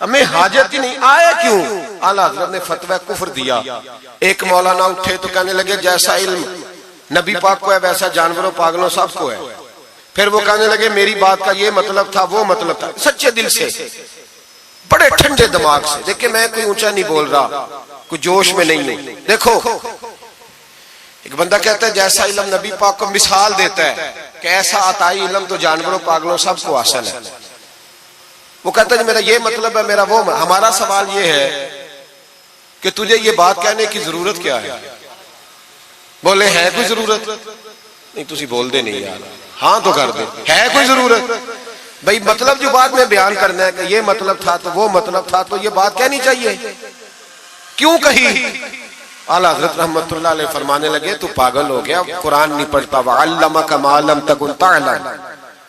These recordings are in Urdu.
ہمیں حاجت ہی نہیں، آئے کیوں؟ اعلیٰ حضرت نے فتوی کفر دیا۔ ایک مولانا اٹھے تو کہنے لگے جیسا علم نبی پاک کو ہے ویسا جانوروں پاگلوں سب کو ہے۔ پھر وہ کہنے لگے میری بات کا یہ مطلب تھا وہ مطلب تھا، سچے دل سے بڑے ٹھنڈے دماغ سے۔ دیکھیں میں کوئی اونچا نہیں بول رہا، کوئی جوش میں نہیں ہوں۔ دیکھو ایک بندہ کہتا ہے جیسا علم نبی پاک کو مثال دیتا ہے کہ ایسا عطائی علم تو جانوروں پاگلوں سب کو حاصل ہے۔ وہ کہتا ہے میرا یہ مطلب ہے میرا وہ۔ ہمارا سوال یہ ہے کہ تجھے یہ بات کہنے کی ضرورت کیا ہے؟ بولے ہے کوئی ضرورت؟ نہیں تسی بول دے نہیں یار، ہاں تو کر دے، ہے کوئی ضرورت؟ بھئی مطلب جو بات میں بیان کرنا ہے کہ یہ مطلب تھا تو وہ مطلب تھا تو یہ بات کہنی چاہیے، کیوں کہی؟ اعلیٰ حضرت رحمت اللہ علیہ فرمانے لگے تو پاگل ہو گیا، قرآن نہیں پڑھتا۔ وَعَلَّمَكَ مَا لَمْ تَكُنْ تَعْلَمْ،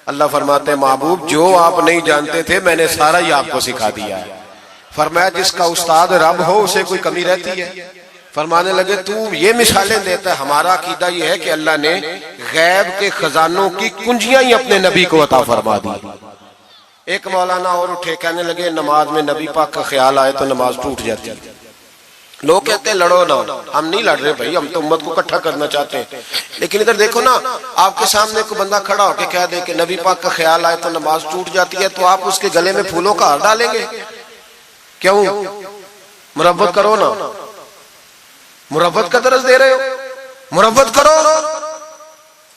اللہ فرماتے ہیں محبوب جو آپ نہیں جانتے تھے میں نے سارا ہی آپ کو سکھا دیا ہے۔ فرمایا جس کا استاد رب ہو اسے کوئی کمی رہتی ہے؟ فرمانے لگے تو یہ مثالیں دیتا ہے، ہمارا عقیدہ یہ ہے کہ اللہ نے غیب کے خزانوں کی کنجیاں ہی اپنے نبی کو عطا فرما دی۔ ایک مولانا اور اٹھے کہنے لگے نماز میں نبی پاک کا خیال آئے تو نماز ٹوٹ جاتی ہے۔ لوگ کہتے ہیں لڑو نہ، ہم نہیں لڑ رہے بھائی، ہم تو امت کو اکٹھا کرنا چاہتے ہیں۔ لیکن ادھر دیکھو نا، آپ کے سامنے کوئی بندہ کھڑا ہو کے کہہ دے کہ نبی پاک کا خیال آئے تو نماز ٹوٹ جاتی ہے، تو آپ اس کے گلے میں پھولوں کا ہار ڈالیں گے؟ کیوں؟ مربت کرو نا، مربت کا درس دے رہے ہو، مربت کرو۔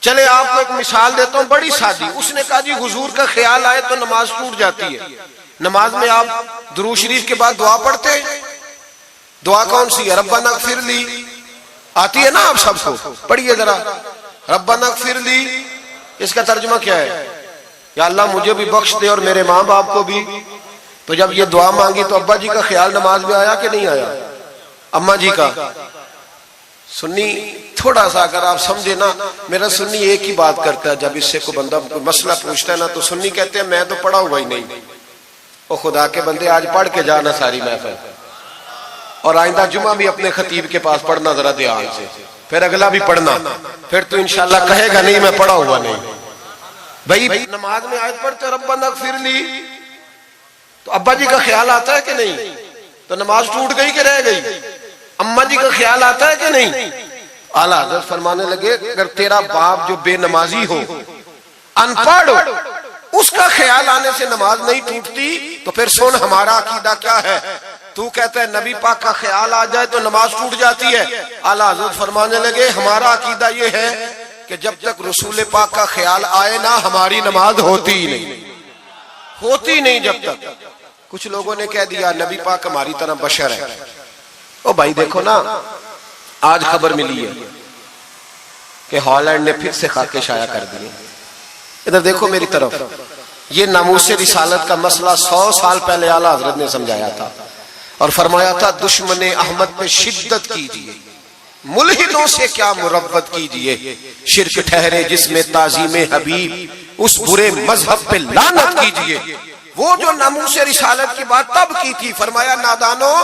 چلے آپ کو ایک مثال دیتا ہوں بڑی سادی۔ اس نے کہا جی حضور کا خیال آئے تو نماز ٹوٹ جاتی ہے۔ نماز میں آپ درود شریف کے بعد دعا پڑھتے ہیں، دعا کون سی ہے؟ ربنا اغفر لی، آتی ہے نا آپ سب کو، پڑھیے ذرا ربنا اغفر لی۔ اس کا ترجمہ کیا ہے؟ یا اللہ مجھے بھی بخش دے اور میرے ماں باپ کو بھی۔ تو جب یہ دعا مانگی تو ابا جی کا خیال نماز میں آیا کہ نہیں آیا؟ اماں جی کا؟ سنی تھوڑا سا اگر آپ سمجھے نا، میرا سنی ایک ہی بات کرتا ہے، جب اس سے کوئی بندہ مسئلہ پوچھتا ہے نا تو سنی کہتے ہیں میں تو پڑھا ہوا ہی نہیں۔ او خدا کے بندے آج پڑھ کے جانا ساری محفل، اور آئندہ جمعہ بھی اپنے خطیب کے پاس پڑھنا ذرا دھیان سے، پھر اگلا بھی پڑھنا، پھر تو انشاءاللہ کہے گا نہیں میں پڑھا ہوا نہیں۔ بھائی نماز میں آیت پڑھتے ربنا اغفر لی تو ابا جی کا خیال آتا ہے کہ نہیں؟ تو نماز ٹوٹ گئی کہ رہ گئی؟ اماں جی کا خیال آتا ہے کہ نہیں؟ اعلیٰ حضرت فرمانے لگے اگر تیرا باپ جو بے نمازی ہو، ان پڑھ ہو، اس کا خیال آنے سے نماز نہیں ٹوٹتی، تو پھر سن ہمارا عقیدہ کیا ہے۔ تو کہتا ہے نبی پاک کا خیال آ جائے تو نماز ٹوٹ جاتی ہے۔ اعلیٰ حضرت فرمانے لگے ہمارا عقیدہ یہ ہے کہ جب تک رسول پاک کا خیال آئے نا ہماری نماز ہوتی ہی نہیں، ہوتی نہیں جب تک۔ کچھ لوگوں نے کہہ دیا نبی پاک ہماری طرح بشر ہے۔ او بھائی دیکھو نا، آج خبر ملی ہے کہ ہالینڈ نے پھر سے خاکے شائع کر دیے۔ ادھر دیکھو میری طرف، یہ ناموس رسالت کا مسئلہ 100 سال پہلے اعلیٰ حضرت نے سمجھایا تھا اور فرمایا تھا دشمن احمد پہ شدت کیجیے، ملحدوں سے کیا مربت کیجیے، شرک ٹھہرے جس میں تعظیم حبیب، اس برے مذہب پہ لعنت کیجیے۔ وہ جو ناموس رسالت کی بات تب کی تھی، فرمایا نادانو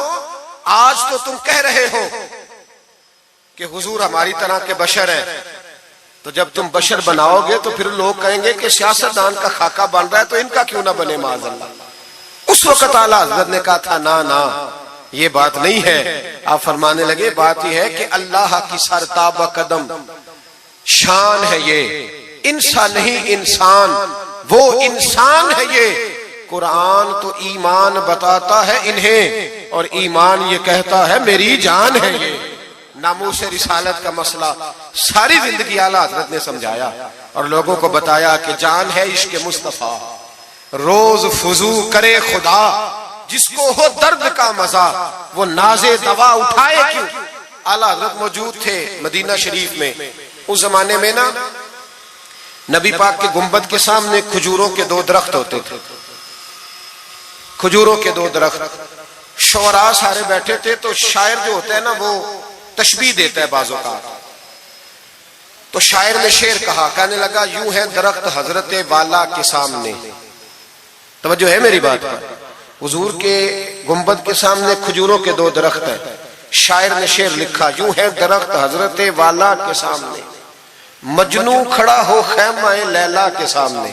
آج تو تم کہہ رہے ہو کہ حضور ہماری طرح کے بشر ہیں، تو جب تم بشر بناؤ گے تو پھر لوگ کہیں گے کہ سیاستدان کا خاکہ بن رہا ہے تو ان کا کیوں نہ بنے معاذ اللہ۔ اس وقت اعلیٰ حضرت نے کہا تھا نا یہ بات نہیں ہے۔ آپ فرمانے لگے بات یہ ہے کہ اللہ کی سرتاب قدم شان ہے، یہ انسان نہیں انسان، وہ انسان ہے۔ یہ قرآن تو ایمان بتاتا ہے انہیں، اور ایمان یہ کہتا ہے میری جان ہے۔ یہ ناموس رسالت کا مسئلہ ساری زندگی اعلیٰ حضرت نے سمجھایا اور لوگوں کو بتایا کہ جان ہے عشق مصطفیٰ، روز فضو کرے خدا، جس کو ہو درد کا مزہ وہ ناز دوا اٹھائے کیوں۔ اعلیٰ حضرت موجود تھے مدینہ شریف میں۔ اس زمانے میں نا نبی پاک کے گنبد کے سامنے کھجوروں کے 2 درخت ہوتے تھے، کھجوروں کے 2 درخت۔ شعراء سارے بیٹھے تھے، تو شاعر جو ہوتا ہے نا وہ تشبیہ دیتا ہے بعض اوقات۔ تو شاعر نے شعر کہا، کہنے لگا یوں ہے درخت حضرت والا کے سامنے۔ توجہ ہے میری بات پر؟ حضور کے گنبد کے سامنے کھجوروں کے 2 درخت ہیں۔ شاعر نے شعر لکھا، یوں ہے درخت حضرت والا کے سامنے، مجنوں کھڑا ہو خیمہ لیلا کے سامنے،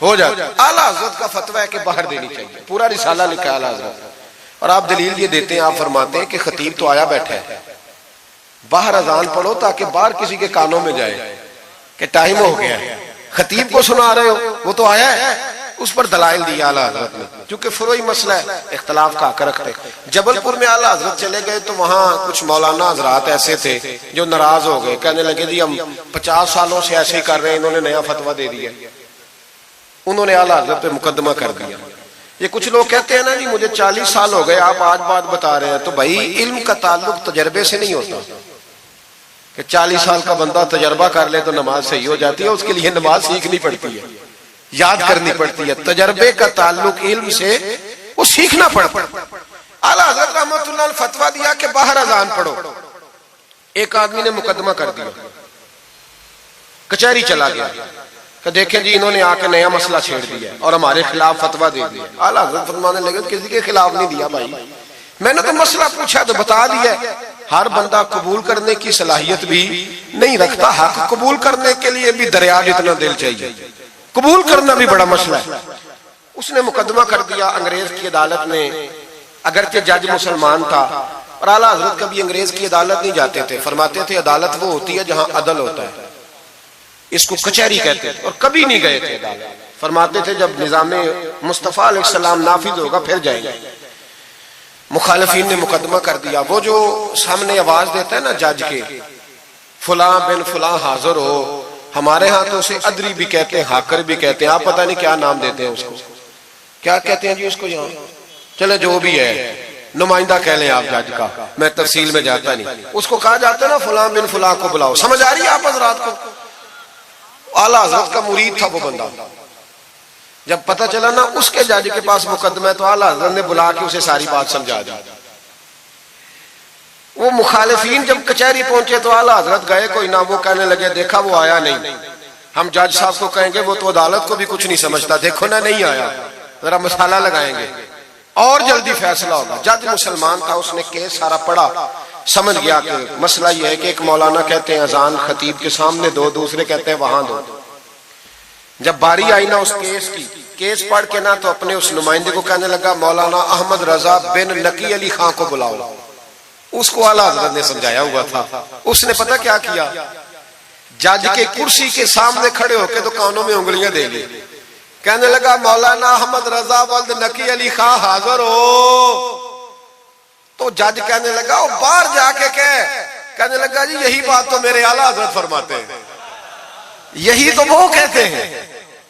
ہو جائے. اعلیٰ حضرت کا فتویٰ ہے کہ باہر دینی چاہیے. پورا رسالہ لکھا ہے اعلیٰ حضرت. اور آپ دلیل یہ دیتے ہیں, آپ فرماتے ہیں کہ خطیب تو آیا بیٹھا ہے, باہر اذان پڑھو تاکہ باہر کسی کے کانوں میں جائے کہ ٹائم ہو گیا ہے. خطیب کو سنا رہے ہو, وہ تو آیا ہے. اس پر دلائل دیا اعلیٰ حضرت نے, چونکہ فروعی مسئلہ ہے, اختلاف کا حق رکھتے. جبل پور میں اعلیٰ حضرت چلے گئے تو وہاں کچھ مولانا حضرات ایسے تھے جو ناراض ہو گئے, کہنے لگے جی ہم 50 سالوں سے ایسے ہی کر رہے ہیں, انہوں نے نیا فتویٰ دے دیا. انہوں نے اعلیٰ حضرت پہ مقدمہ کر دیا. یہ کچھ لوگ کہتے ہیں نا جی مجھے 40 سال ہو گئے, آپ آج بات بتا رہے ہیں. تو بھائی علم کا تعلق تجربے سے نہیں ہوتا کہ 40 سال کا بندہ تجربہ کر لے تو نماز صحیح ہو جاتی ہے. اس کے لیے نماز سیکھنی پڑتی ہے, یاد کرنی پڑتی ہے. تجربے کا تعلق علم سے, وہ سیکھنا پڑتا ہے. اعلیٰ حضرت رحمۃ اللہ نے فتویٰ دیا کہ باہر اذان پڑھو. ایک آدمی نے مقدمہ کر دیا, کچہری چلا گیا کہ دیکھیں جی انہوں نے آ کے نیا مسئلہ چھیڑ دیا اور ہمارے خلاف فتویٰ دے دیا. اعلیٰ حضرت فرمانے لگے کسی کے خلاف نہیں دیا بھائی, میں نے تو مسئلہ پوچھا تو بتا دیا. ہر بندہ قبول کرنے کی صلاحیت بھی نہیں رکھتا. حق قبول کرنے کے لیے بھی دریا جتنا دل چاہیے, قبول کرنا بھی بڑا مسئلہ ہے. اس نے مقدمہ کر دیا انگریز کی عدالت میں, اگرچہ جج مسلمان تھا. اور اعلیٰ حضرت کبھی انگریز کی عدالت نہیں جاتے تھے, فرماتے تھے عدالت وہ ہوتی ہے جہاں عدل ہوتا ہے, اس کو کچہری کہتے تھے. اور کبھی نہیں گئے تھے عدالت. فرماتے تھے جب نظام مصطفیٰ علیہ السلام نافذ ہوگا پھر جائیں گے. مخالفین نے مقدمہ کر دیا. وہ جو سامنے آواز دیتا ہے نا جج کے, فلاں بن فلاں حاضر ہو, ہمارے ہاں تو اسے ادری بھی کہتے ہیں, ہاکر بھی کہتے ہیں, آپ پتہ نہیں کیا نام دیتے ہیں اس کو, کیا کہتے ہیں جی اس کو یہاں, چلے جو بھی ہے نمائندہ کہہ لیں آپ جج کا, میں تفصیل میں جاتا نہیں. اس کو کہا جاتا ہے نا فلاں بن فلاں کو بلاؤ. سمجھ آ رہی ہے آپ حضرات کو؟ اعلیٰ حضرت کا مرید تھا وہ بندہ. جب پتہ چلا نا اس کے جج کے پاس مقدمہ ہے تو اعلیٰ حضرت نے بلا کے اسے ساری بات سمجھا دی. وہ مخالفین جب کچہری پہنچے تو اعلیٰ حضرت گئے کوئی نہ, وہ کہنے لگے دیکھا وہ آیا نہیں, ہم جج صاحب کو کہیں گے وہ تو عدالت کو بھی کچھ نہیں سمجھتا, دیکھو نا نہیں آیا, ذرا مسالہ لگائیں گے اور جلدی فیصلہ ہوگا. جج مسلمان تھا, اس نے کیس سارا پڑھا, سمجھ گیا کہ مسئلہ یہ ہے کہ ایک مولانا کہتے ہیں اذان خطیب کے سامنے دو, دوسرے کہتے ہیں وہاں دو. جب باری آئی نا اس کیس کی, کیس پڑھ کے نا تو اپنے اس نمائندے کو کہنے لگا مولانا احمد رضا بن نقی علی خان کو بلاؤ. اس کو اعلیٰ حضرت نے سمجھایا ہوا تھا. اس نے پتہ کیا کیا, جج کے کرسی کے سامنے کھڑے ہو کے تو کانوں میں انگلیاں دے لی, کہنے لگا مولانا احمد رضا ولد نقی علی خان حاضر ہو. تو جج کہنے لگا وہ باہر جا کے کہنے لگا جی یہی بات تو میرے اعلیٰ حضرت فرماتے ہیں, یہی تو وہ کہتے ہیں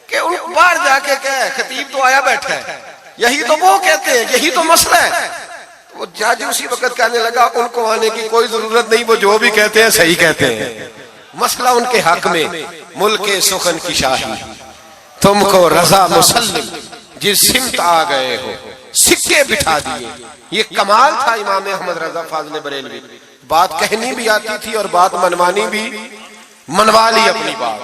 کہ ان باہر جا کے خطیب تو آیا بیٹھا ہے, یہی تو وہ کہتے ہیں, یہی تو مسئلہ ہے. وہ جج اسی وقت کہنے لگا ان کو آنے کی کوئی ضرورت نہیں, وہ جو بھی کہتے ہیں صحیح کہتے ہیں, مسئلہ ان کے حق میں. ملک سخن کی شاہی تم کو رضا مسلم جس سمت آ گئے ہو سکے بٹھا دیے. یہ کمال تھا امام احمد رضا فاضل بریلوی, بات کہنی بھی آتی تھی اور بات منوانی بھی, منوا لی اپنی بات.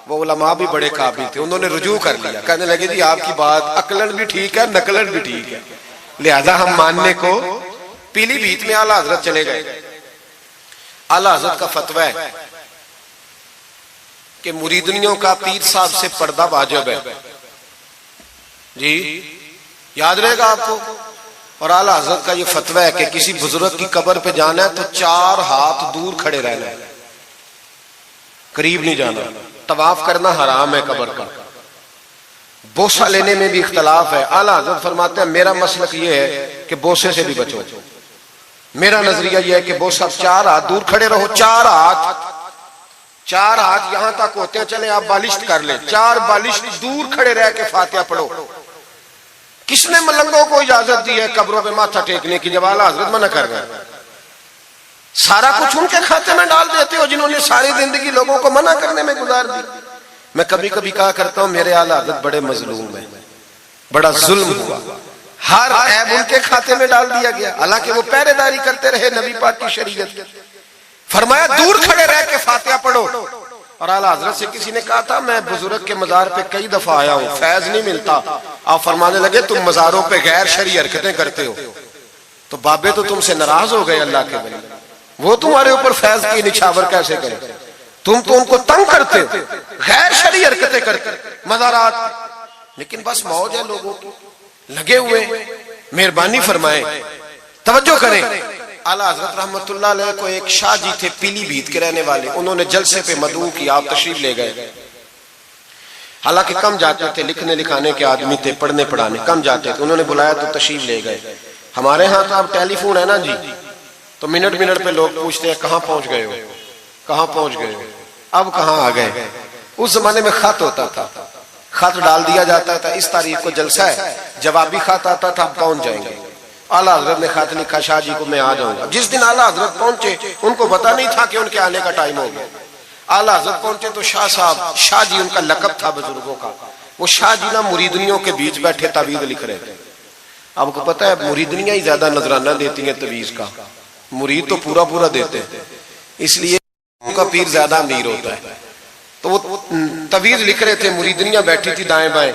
وہ علماء بھی بڑے قابل تھے, انہوں نے رجوع کر لیا, کہنے لگے جی آپ کی بات عقلن بھی ٹھیک ہے نقلن بھی ٹھیک ہے, لہذا ہم ماننے کو. پیلی بھیت میں اعلیٰ حضرت چلے گئے. اعلیٰ حضرت کا فتویٰ ہے کہ مریدنیوں کا پیر صاحب سے پردہ واجب ہے. جی یاد رہے گا آپ کو. اور اعلیٰ حضرت کا یہ فتویٰ ہے کہ کسی بزرگ کی قبر پہ جانا ہے تو 4 ہاتھ دور کھڑے رہنا ہے, قریب نہیں جانا. طواف کرنا حرام ہے قبر کا. بوسہ لینے میں بھی اختلاف ہے. اعلیٰ حضرت فرماتے ہیں میرا مسلک یہ ہے کہ بوسے سے بھی بچو. میرا نظریہ یہ ہے کہ بوسہ 4 ہاتھ دور کھڑے رہو. 4 ہاتھ یہاں تک ہوتے ہیں, چلیں آپ بالشت کر لیں, 4 بالشت دور کھڑے رہ کے فاتحہ پڑھو. کس نے ملنگوں کو اجازت دی ہے قبروں پہ ماتھا ٹیکنے کی جب اعلیٰ حضرت منع کر رہے ہیں؟ سارا کچھ ان کے کھاتے میں ڈال دیتے ہو جنہوں نے ساری زندگی لوگوں کو منع کرنے میں گزار دی. میں کبھی کبھی کہا کرتا ہوں میرے اعلیٰ حضرت بڑے مظلوم ہیں, بڑا ظلم ہوا, ہر عیب ان کے کھاتے میں ڈال دیا گیا, حالانکہ وہ پہرے داری کرتے رہے نبی پاک کی شریعت. فرمایا دور کھڑے رہ کے فاتحہ پڑھو. اور اعلیٰ حضرت سے کسی نے کہا تھا میں بزرگ کے مزار پہ کئی دفعہ آیا ہوں, فیض نہیں ملتا. آپ فرمانے لگے تم مزاروں پہ غیر شرعی حرکتیں کرتے ہو. تو بابے تو تم سے ناراض ہو گئے اللہ کے بندے, وہ تمہارے اوپر فیض کی نچھاور کیسے کرے, تم تو ان کو تنگ کرتے ہو, غیر شرعی حرکتیں کرتے مزارات. لیکن بس موج ہے لوگوں کی، لگے ہوئے. مہربانی فرمائیں، توجہ کریں. اعلیٰ حضرت رحمت اللہ علیہ کو ایک شاہ جی تھے پیلی بھیت کے رہنے والے، انہوں نے جلسے پہ مدعو کیا، آپ تشریف لے گئے. حالانکہ کم جاتے تھے، لکھنے لکھانے کے آدمی تھے، پڑھنے پڑھانے کم جاتے تھے. انہوں نے بلایا تو تشریف لے گئے. ہمارے ہاں تو اب ٹیلی فون ہے نا جی، تو منٹ منٹ پہ لوگ پوچھتے ہیں کہاں پہنچ گئے ہو، کہاں پہنچ گئے ہو، اب کہاں آ گئے. اس زمانے میں خط ہوتا تھا، خط ڈال دیا جاتا تھا اس تاریخ کو جلسہ ہے، جوابی خط آتا تھا اب پہنچ جائیں گے. اعلیٰ حضرت نے خط لکھا شاہ جی کو میں آ جاؤں گا. جس دن اعلیٰ حضرت پہنچے ان کو پتا نہیں تھا کہ ان کے آنے کا ٹائم ہو گیا. اعلیٰ حضرت پہنچے تو شاہ صاحب، شاہ جی ان کا لقب تھا بزرگوں کا، وہ شاہ جی نا مریدنیوں کے بیچ بیٹھے تعویذ لکھ رہے تھے. آپ کو پتا ہے مریدنیاں ہی زیادہ نذرانہ دیتی ہیں تعویذ کا، مرید تو پورا پورا دیتے ہیں، اس لیے ان کا پیر زیادہ امیر ہوتا ہے. تو وہ تعویذ لکھ رہے تھے، مریدنیاں بیٹھی تھی دائیں بائیں.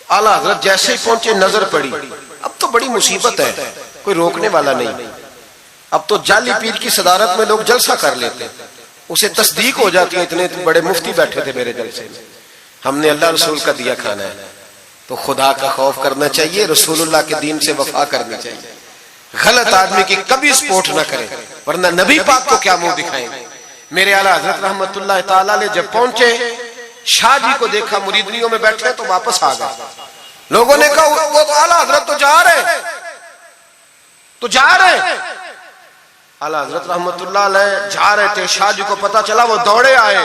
اعلیٰ حضرت جیسے ہی پہنچے نظر پڑی، اب تو بڑی مصیبت ہے، کوئی روکنے والا نہیں. اب تو جعلی پیر کی صدارت میں لوگ جلسہ کر لیتے، اسے تصدیق ہو جاتی ہے. اتنے بڑے مفتی بیٹھے تھے میرے جلسے میں، ہم نے اللہ رسول کا دیا کھانا ہے. تو خدا کا خوف کرنا چاہیے، رسول اللہ کے دین سے وفا کرنی چاہیے. غلط آدمی کی کبھی سپورٹ نہ کریں، ورنہ نبی پاک کو کیا منہ دکھائیں گے. میرے اعلیٰ حضرت رحمت اللہ تعالیٰ علیہ جب پہنچے، شاہ جی کو دیکھا مریدنیوں میں بیٹھے تو واپس آ گئے. لوگوں نے کہا وہ تو اعلیٰ حضرت تو جا رہے. اعلیٰ حضرت رحمت اللہ علیہ جا رہے تھے، شاہ جی کو پتا چلا، وہ دوڑے آئے،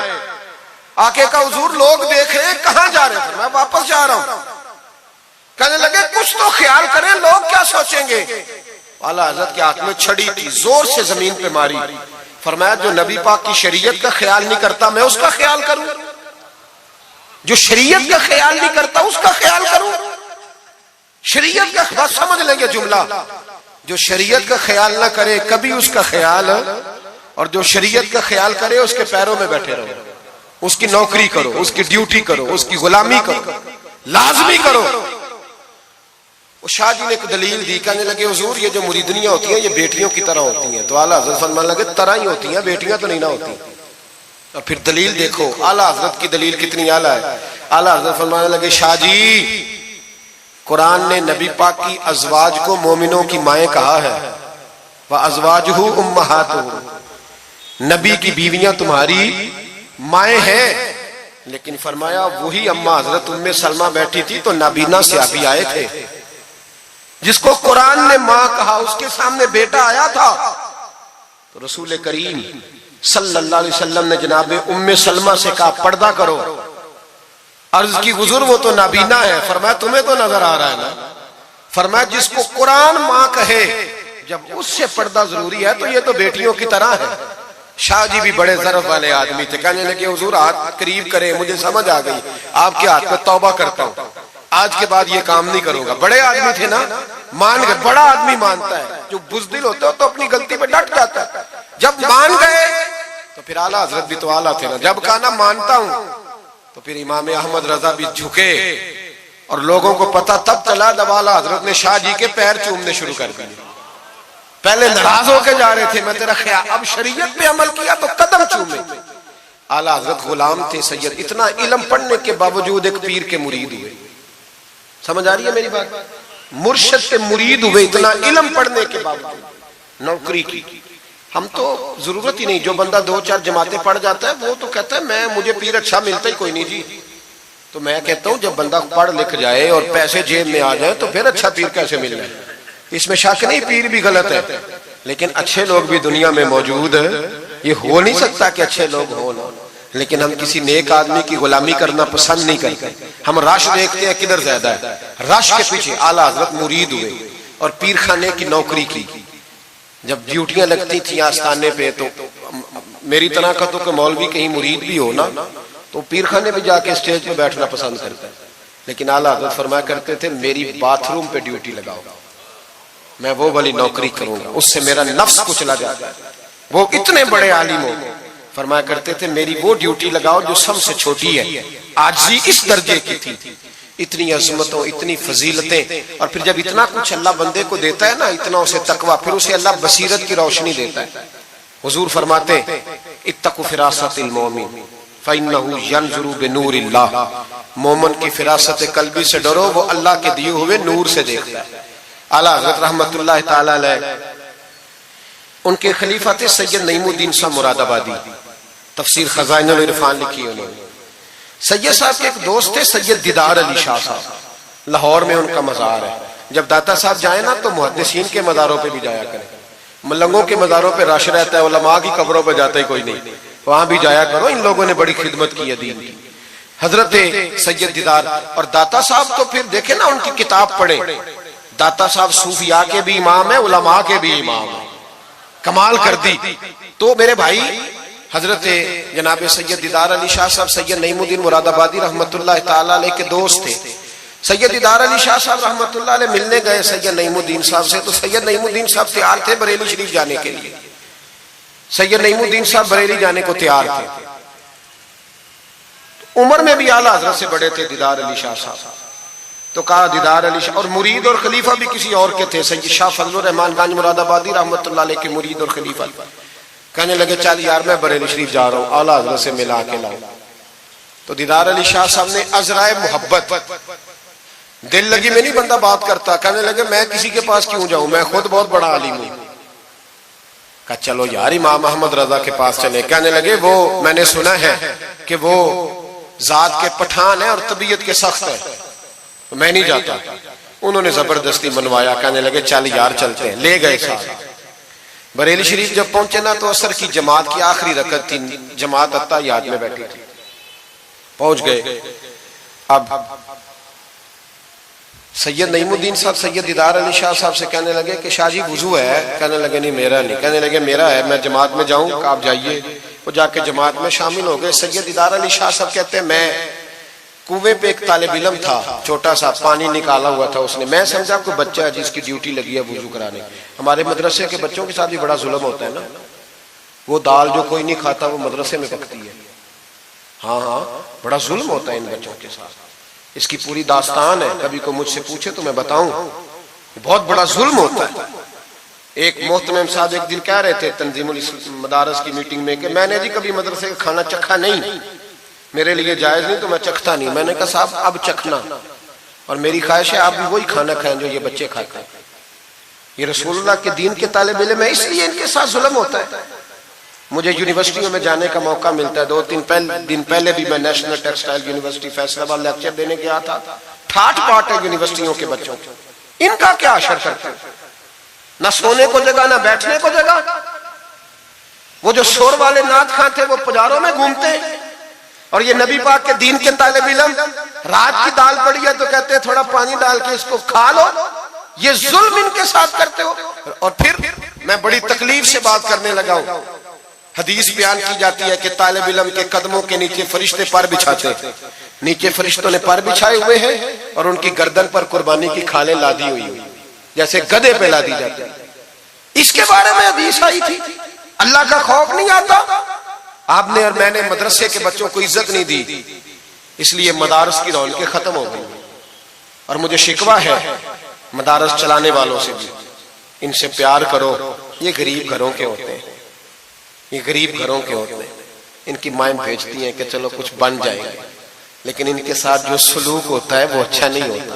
آ کے کہا حضور لوگ دیکھ رہے کہاں جا رہے ہیں. میں واپس جا رہا ہوں. کہنے لگے کچھ تو خیال کریں، لوگ کیا سوچیں گے. اعلیٰ حضرت کے ہاتھ میں چھڑی تھی، زور سے زمین پہ ماری. فرمایا جو نبی پاک کی شریعت کا خیال نہیں کرتا میں اس کا خیال کروں، جو شریعت کا خیال نہیں کرتا اس کا خیال کروں. شریعت کا بس سمجھ لیں گے جملہ، جو شریعت کا خیال نہ کرے کبھی اس کا خیال، اور جو شریعت کا خیال کرے اس کے پیروں میں بیٹھے رہو، اس کی نوکری کرو، اس کی ڈیوٹی کرو، اس کی غلامی کرو، لازمی کرو. وہ شاہ جی نے ایک دلیل دی، کہنے لگے حضور یہ جو مریدنیاں ہوتی ہیں یہ بیٹیوں کی طرح ہوتی ہیں. تو اعلیٰ حضرت فرمانے لگے طرح ہی ہوتی ہیں، بیٹیاں تو نہیں نہ ہوتی. اور پھر دلیل دیکھو اعلیٰ حضرت کی دلیل کتنی اعلیٰ ہے. اعلیٰ حضرت فرمانے لگے شاہ جی قرآن نے نبی پاک کی ازواج کو مومنوں کی مائیں کہا ہے، وَأَزْوَاجُهُ أُمَّهَاتُهُ، نبی کی بیویاں تمہاری مائیں ہیں. لیکن فرمایا وہی اماں حضرت ام سلمہ بیٹھی تھی تو نابینا صحابی آئے تھے، جس کو قرآن نے ماں کہا اس کے سامنے بیٹا آیا تھا. تو رسول کریم صلی اللہ علیہ وسلم نے جناب ام سلمہ سے کہا پردہ کرو. عرض کی حضور وہ تو نابینا ہے. فرمایا تمہیں تو نظر آ رہا ہے نا. فرمایا جس کو قرآن ماں کہے جب اس سے پردہ ضروری ہے تو یہ تو بیٹیوں کی طرح ہے. شاہ جی بھی بڑے ضرف والے آدمی تھے، کہنے لگے حضور ہاتھ قریب کرے، مجھے سمجھ آ گئی آپ کے ہاتھ میں توبہ کرتا ہوں، آج کے بعد یہ کام نہیں کروں گا. بڑے آدمی تھے نا، مان گئے. بڑا آدمی مانتا ہے، جو بزدل ہوتا ہے تو اپنی غلطی پہ ڈٹ جاتا ہے. جب مان گئے تو پھر اعلیٰ حضرت بھی تو اعلیٰ تھے نا، جب کہا نا مانتا ہوں تو پھر امام احمد رضا بھی جھکے. اور لوگوں کو پتا تب چلا جب اعلیٰ حضرت نے شاہ جی کے پیر چومنے شروع کر دیے. پہلے ناراض ہو کے جا رہے تھے، میں تیرا خیال، اب شریعت پہ عمل کیا تو قدم چومے. اعلیٰ حضرت غلام تھے سید، اتنا علم پڑھنے کے باوجود ایک پیر کے مرید ہوئے. سمجھ آ رہی ہے میری بات؟ مرشد کے مرید ہوئے اتنا علم پڑھنے کے باوجود. نوکری کی ہم تو ضرورت ہی نہیں، جو بندہ 2-4 جماعتیں پڑھ جاتا ہے وہ تو کہتا ہے مجھے پیر اچھا ملتا ہی کوئی نہیں جی. تو میں کہتا ہوں جب بندہ پڑھ لکھ جائے اور پیسے جیب میں آ جائے تو پھر اچھا پیر کیسے مل جائے؟ اس میں شک نہیں، پیر بھی غلط ہے، لیکن اچھے لوگ بھی دنیا میں موجود ہیں. یہ ہو نہیں سکتا کہ اچھے لوگ ہوں، لیکن ہم کسی نیک آدمی کی غلامی کرنا پسند نہیں کرتے. ہم رش دیکھتے ہیں کدھر زیادہ ہے، رش کے پیچھے. اعلیٰ حضرت مرید ہوئے اور پیر خانے کی نوکری کی. جب ڈیوٹیاں لگتی تھیں آستانے پہ تو میری طرح کا تو کہ مولوی کہیں مرید بھی ہو نا تو پیر خانے پہ جا کے اسٹیج پہ بیٹھنا پسند کرتا ہے. لیکن اعلیٰ حضرت فرمایا کرتے تھے میری باتھ روم پہ ڈیوٹی لگاؤ، میں وہ والی نوکری کروں گا، اس سے میرا نفس کچلا جاتا ہے. وہ اتنے بڑے عالم ہو، فرمایا کرتے تھے میری وہ ڈیوٹی لگاؤ جو سب سے چھوٹی ہے. عاجزی اس درجے کی تھی، اتنی عظمتوں، اتنی فضیلتیں. اور پھر جب اتنا کچھ اللہ بندے کو دیتا ہے نا، اتنا اسے تقویٰ، پھر اسے اللہ بصیرت کی روشنی دیتا ہے. حضور فرماتے اتقوا فراست المومن فَإِنَّهُ يَنْظُرُ بِنُورِ اللَّهِ، مومن کی فراست قلبی سے ڈرو، وہ اللہ کے دیے ہوئے نور سے دیکھتا ہے۔ اعلیٰ حضرت رحمت اللہ تعالی علیہ، ان کے خلیفہ تھے سید نعیم الدین صاحب مراد آبادی، تفسیر خزائن العرفان لکھی انہوں نے۔ سید صاحب کے ایک دوست تھے سید دیدار علی شاہ صاحب، لاہور میں ان کا مزار ہے۔ جب داتا صاحب جائیں نا تو محدثین کے مزاروں پہ بھی جایا کریں، ملنگوں کے مزاروں پہ رش رہتا ہے، علماء کی قبروں پہ جاتا ہی کوئی نہیں، وہاں بھی جایا کرو، ان لوگوں نے بڑی خدمت کی ہے دین کی۔ حضرت سید دیدار اور داتا صاحب تو پھر دیکھیں نا، ان کی کتاب پڑھیں، داتا صاحب صوفیاء کے بھی امام ہیں، علماء کے بھی امام ہیں، کمال کر دی۔ تو میرے بھائی حضرت جناب سید دیدار علی شاہ صاحب سید نعیم الدین مراد آبادی رحمت اللہ تعالی علیہ کے دوست تھے۔ سید دیدار علی شاہ صاحب رحمت اللہ علیہ ملنے گئے سید نعیم الدین صاحب سے، تو سید نعیم الدین صاحب تیار تھے بریلی شریف جانے کے لیے۔ سید نعیم الدین صاحب بریلی جانے کو تیار تھے، عمر میں بھی اعلیٰ حضرت سے بڑے تھے دیدار علی شاہ صاحب۔ تو کہا دیدار علی شاہ، اور مرید اور خلیفہ بھی کسی اور کے تھے، سید شاہ فضل الرحمان گنج مراد آبادی رحمت اللہ علیہ کے مرید اور خلیفہ۔ کہنے لگے چل یار میں بریلی شریف جا رہا ہوں، اعلیٰ حضرت سے ملا کے لاؤ۔ تو دیدار علی شاہ صاحب نے عذرائے محبت، دل لگی میں نہیں بندہ بات کرتا، کہنے لگے میں کسی کے پاس کیوں جاؤں، میں خود بہت بڑا عالم ہوں۔ کہا چلو یار امام احمد رضا کے پاس چلے۔ کہنے لگے وہ میں نے سنا ہے کہ وہ ذات کے پٹھان ہے اور طبیعت کے سخت ہے، میں نہیں جاتا۔ انہوں نے زبردستی منوایا، کہنے لگے چل یار چلتے ہیں، لے گئے ساتھ۔ بریلی شریف جب پہنچے نا تو عصر کی جماعت کی آخری رکعت تھی، جماعت اتحیات میں بیٹھی تھی، پہنچ گئے۔ اب سید نعیم الدین صاحب سید دیدار علی شاہ صاحب سے کہنے لگے کہ شاہ جی وضو ہے؟ کہنے لگے نہیں میرا نہیں۔ کہنے لگے میرا ہے، میں جماعت میں جاؤں؟ کہ آپ جائیے۔ وہ جا کے جماعت میں شامل ہو گئے۔ سید دیدار علی شاہ صاحب کہتے ہیں میں کنویں پہ ایک طالب علم تھا، چھوٹا سا پانی نکالا ہوا تھا اس نے، میں سمجھا کوئی بچہ ہے جس کی ڈیوٹی لگی ہے وضو کرانے۔ ہمارے مدرسے کے بچوں کے ساتھ بھی بڑا ظلم ہوتا ہے نا، وہ دال جو کوئی نہیں کھاتا وہ مدرسے میں پکتی ہے۔ ہاں ہاں بڑا ظلم ہوتا ہے ان بچوں کے ساتھ، اس کی پوری داستان ہے، کبھی کو مجھ سے پوچھے تو میں بتاؤں، بہت بڑا ظلم ہوتا ہے۔ ایک محتمم صاحب ایک دن کہہ رہے تھے تنظیم المدارس کی میٹنگ میں کہ میں نے جی کبھی مدرسے کا کھانا چکھا نہیں، میرے لیے جائز نہیں تو میں چکھتا نہیں۔ میں نے کہا صاحب اب چکھنا، اور میری خواہش ہے آپ بھی وہی کھانا کھائیں جو یہ بچے کھاتے ہیں۔ یہ رسول اللہ کے دین کے طالب علم ہے، اس لیے ان کے ساتھ ظلم ہوتا ہے۔ مجھے یونیورسٹیوں میں جانے کا موقع ملتا ہے، 2-3 دن پہلے بھی میں نیشنل ٹیکسٹائل یونیورسٹی فیصل آباد لیکچر دینے گیا تھا۔ ٹھاٹ پاٹ ہے یونیورسٹیوں کے بچوں، ان کا کیا اشر کرتا ہے؟ نہ سونے کو جگہ نہ بیٹھنے کو جگہ۔ وہ جو شور والے نعت خواں تھے وہ پجاروں میں گھومتے ہیں، اور یہ نبی پاک کے دین کے طالب علم رات کی دال پڑی ہے تو کہتے ہیں تھوڑا پانی ڈال کے اس کو کھا لو۔ یہ ظلم ان کے ساتھ کرتے ہو۔ اور پھر میں بڑی تکلیف سے بات کرنے لگا ہوں، حدیث بیان کی جاتی ہے کہ طالب علم کے قدموں کے نیچے فرشتے پر بچھاتے ہیں، نیچے فرشتوں نے پر بچھائے ہوئے ہیں اور ان کی گردن پر قربانی کی کھالیں لادی ہوئی ہیں، جیسے گدھے پہ لادی جاتی ہے۔ اس کے بارے میں حدیث آئی تھی، اللہ کا خوف نہیں آتا؟ آپ نے اور میں نے مدرسے کے بچوں کو عزت نہیں دی، اس لیے مدارس کی رونقیں ختم ہو گئی۔ اور مجھے شکوہ ہے مدارس چلانے والوں سے بھی، ان سے پیار کرو، یہ غریب گھروں کے ہوتے ہیں، یہ غریب گھروں کے ہوتے ہیں، ان کی مائیں بھیجتی ہیں کہ چلو کچھ بن جائے گا، لیکن ان کے ساتھ جو سلوک ہوتا ہے وہ اچھا نہیں ہوتا۔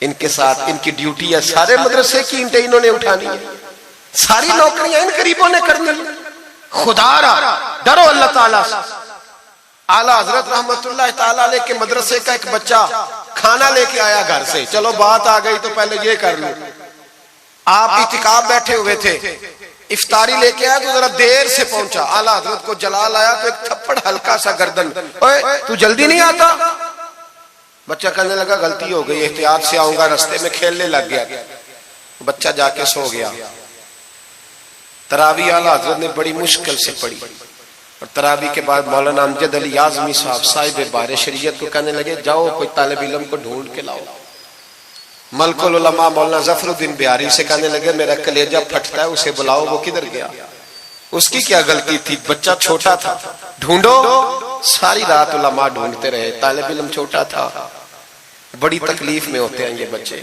ان کے ساتھ ان کی ڈیوٹی ہے، سارے مدرسے کی اینٹیں انہوں نے اٹھانی ہے، ساری نوکریاں ان غریبوں نے کرنی ہے۔ خدا را ڈرو اللہ تعالیٰ سے۔ اعلیٰ حضرت رحمت اللہ تعالیٰ علیہ کے مدرسے کا ایک بچہ کھانا لے کے آیا گھر سے، چلو بات آ گئی تو پہلے یہ کر لوں۔ آپ اعتکاف بیٹھے ہوئے تھے، افطاری لے کے آیا تو ذرا دیر سے پہنچا، اعلیٰ حضرت کو جلال آیا تو ایک تھپڑ ہلکا سا گردن، اوے تو جلدی نہیں آتا؟ بچہ کہنے لگا غلطی ہو گئی، احتیاط سے آؤں گا، رستے میں کھیلنے لگ گیا۔ بچہ جا کے سو گیا۔ تراویح اعلیٰ حضرت نے بڑی مشکل سے پڑھی، اور تراویح کے بعد مولانا امجد علی اعظمی صاحب صاحب بار شریعت کو کہنے لگے جاؤ کوئی طالب علم کو ڈھونڈ کے لاؤ۔ ملک العلماء مولانا ظفر الدین بہاری سے کہنے لگے میرا کلیجہ پھٹتا ہے، اسے بلاؤ، وہ کدھر گیا؟ اس کی کیا غلطی تھی؟ بچہ چھوٹا تھا، ڈھونڈو۔ ساری رات علماء ڈھونڈتے رہے، طالب علم چھوٹا تھا۔ بڑی تکلیف میں ہوتے ہیں یہ بچے۔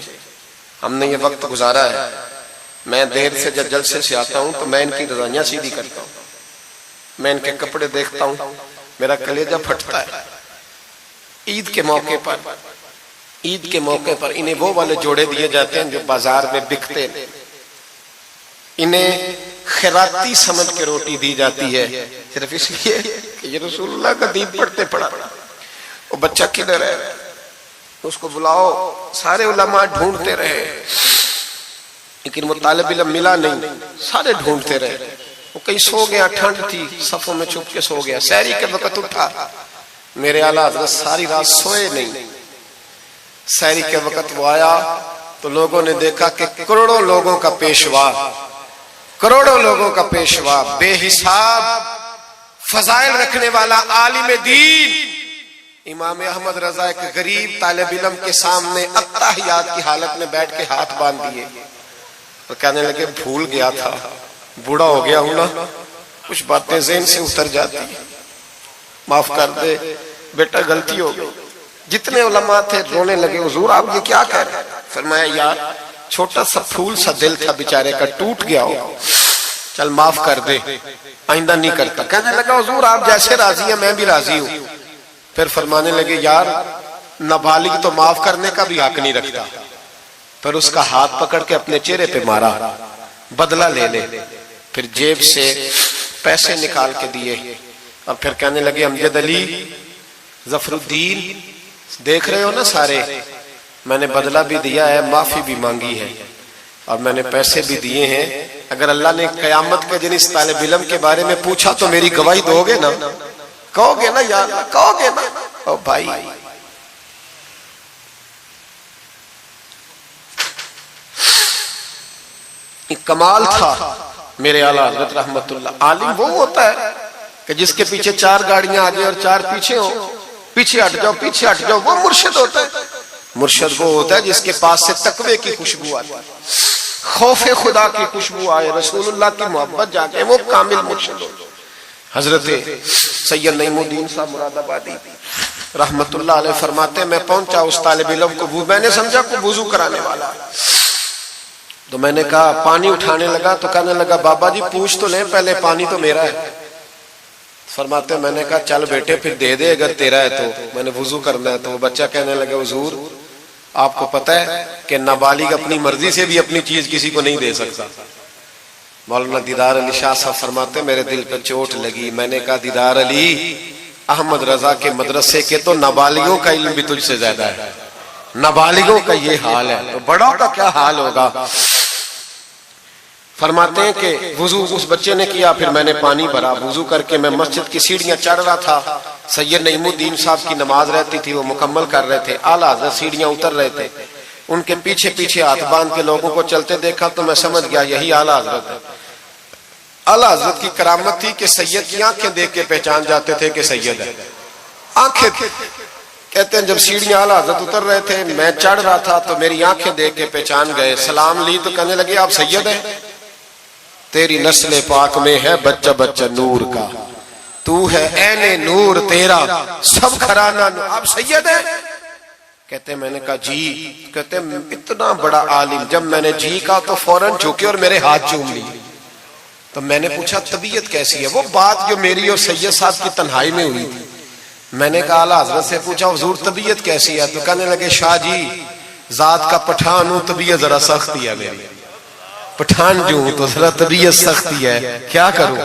ہم نے یہ وقت گزارا ہے، میں دیر سے جب جلسے سے آتا ہوں تو میں ان کی رضائیاں سیدھی کرتا ہوں، میں ان کے کپڑے دیکھتا ہوں، میرا کلیجہ پھٹتا ہے۔ عید کے موقع پر انہیں وہ والے جوڑے دیے جاتے ہیں جو بازار میں بکتے ہیں، انہیں خیراتی سمجھ کے روٹی دی جاتی ہے، صرف اس لیے کہ یہ رسول اللہ کا دین پڑھتے پڑھا۔ وہ بچہ کدھر ہے، اس کو بلاؤ، سارے علماء ڈھونڈتے رہے لیکن وہ طالب علم ملا نہیں، سارے ڈھونڈتے رہے۔ وہ کہیں سو گیا، ٹھنڈ تھی، صفوں میں چھپ کے سو گیا، سحری کے وقت اٹھا، میرے اعلیٰ حضرت ساری رات سوئے نہیں۔ سحری کے وقت وہ آیا تو لوگوں نے دیکھا کہ کروڑوں لوگوں کا پیشوا، بے حساب فضائل رکھنے والا عالم دین امام احمد رضا ایک غریب طالب علم کے سامنے التحیات کی حالت میں بیٹھ کے ہاتھ باندھ دیے اور کہنے لگے بھول گیا تھا، بوڑھا ہو گیا ہوں نا، کچھ باتیں ذہن سے اتر جاتی، معاف کر دے بیٹا، غلطی ہو گئی۔ جتنے علماء تھے رونے لگے، حضور آپ یہ کیا کہہ رہے ہیں؟ فرمایا یار چھوٹا سا پھول سا دل تھا بیچارے کا، ٹوٹ گیا ہو، چل معاف کر دے، آئندہ نہیں کرتا۔ کہنے لگا حضور آپ جیسے راضی ہیں میں بھی راضی ہوں۔ پھر فرمانے لگے یار نابالغ تو معاف کرنے کا بھی حق نہیں رکھتا۔ پھر اس کا ہاتھ پکڑ کے اپنے چہرے پہ مارا، بدلہ لے لے۔ پھر جیب سے پیسے نکال کے دیے اور پھر کہنے لگے امجد علی، ظفر الدین، دیکھ رہے ہو نا سارے، میں نے بدلہ بھی دیا ہے، معافی بھی مانگی ہے اور میں نے پیسے بھی دیے ہیں۔ اگر اللہ نے قیامت کے دن اس طالب علم کے بارے میں پوچھا تو میری گواہی دو گے نا؟ کہو گے نا یا کہو گے نا؟ او بھائی، کمال تھا میرے اعلیٰ حضرت رحمت اللہ۔ عالم وہ ہوتا ہے کہ جس کے پیچھے 4 گاڑیاں آگے اور 4 پیچھے ہوں، پیچھے ہٹ جاؤ پیچھے ہٹ جاؤ، وہ مرشد ہوتا ہے۔ مرشد وہ ہوتا ہے جس کے پاس سے تقوی کی خوشبو آتی ہے، خوف خدا کی خوشبو آئے، رسول اللہ کی محبت جاگے، وہ کامل مرشد ہوتا ہے۔ حضرت سید نعیم الدین صاحب مراد آبادی رحمت اللہ علیہ فرماتے ہیں میں پہنچا اس طالب علم کو، میں نے سمجھا کو وضو کرانے والا، تو میں نے کہا پانی اٹھانے لگا تو کہنے لگا بابا جی پوچھ تو لیں پہلے، پانی تو میرا ہے۔ فرماتے ہیں میں نے کہا چل بیٹے پھر دے دے اگر تیرا ہے تو، میں نے وضو کرنا ہے۔ تو وہ بچہ کہنے لگا حضور آپ کو پتہ ہے کہ نابالغ اپنی مرضی سے بھی اپنی چیز کسی کو نہیں دے سکتا۔ مولانا دیدار علی شاہ صاحب فرماتے ہیں میرے دل پر چوٹ لگی، میں نے کہا دیدار علی، احمد رضا کے مدرسے کے تو نابالغوں کا علم بھی تجھ سے زیادہ ہے، نابالغوں کا یہ حال ہے تو بڑوں کا کیا حال ہوگا۔ فرماتے ہیں کہ وضو اس بچے نے کیا، پھر میں نے پانی بھرا، وضو کر کے میں مسجد کی سیڑھیاں چڑھ رہا تھا، سید نعیم الدین صاحب کی نماز رہتی تھی، وہ مکمل کر رہے تھے، اعلیٰ حضرت سیڑھیاں اتر رہے تھے، ان کے پیچھے پیچھے ہاتھ باندھ کے لوگوں کو چلتے دیکھا تو میں سمجھ گیا یہی اعلیٰ حضرت ہے۔ اعلیٰ حضرت کی کرامت تھی کہ سید کی آنکھیں دیکھ کے پہچان جاتے تھے کہ سید ہے، آنکھیں کہتے ہیں جب سیڑھیاں اعلیٰ حضرت اتر رہے تھے میں چڑھ رہا تھا تو میری آنکھیں دیکھ کے پہچان گئے، سلام لی تو کہنے لگے آپ سید ہیں، تیری نسل پاک میں ہے بچہ بچہ نور کا، تو ہے عین نور تیرا سب گھرانہ نور، آپ سید ہیں؟ کہتے ہیں میں نے کہا جی، کہتے ہیں اتنا بڑا عالم، جب میں نے جی کہا تو فوراً جھکے اور میرے ہاتھ چوم لیے۔ تو میں نے پوچھا طبیعت کیسی ہے؟ وہ بات جو میری اور سید صاحب کی تنہائی میں ہوئی تھی، میں نے کہا اعلیٰ حضرت سے پوچھا حضور طبیعت کیسی ہے؟ تو کہنے لگے شاہ جی ذات کا پٹھان ہوں، طبیعت ذرا سختی ہے میری، پٹھان جو ہوں تو ذرا طبیعت سختی ہے، کیا کروں؟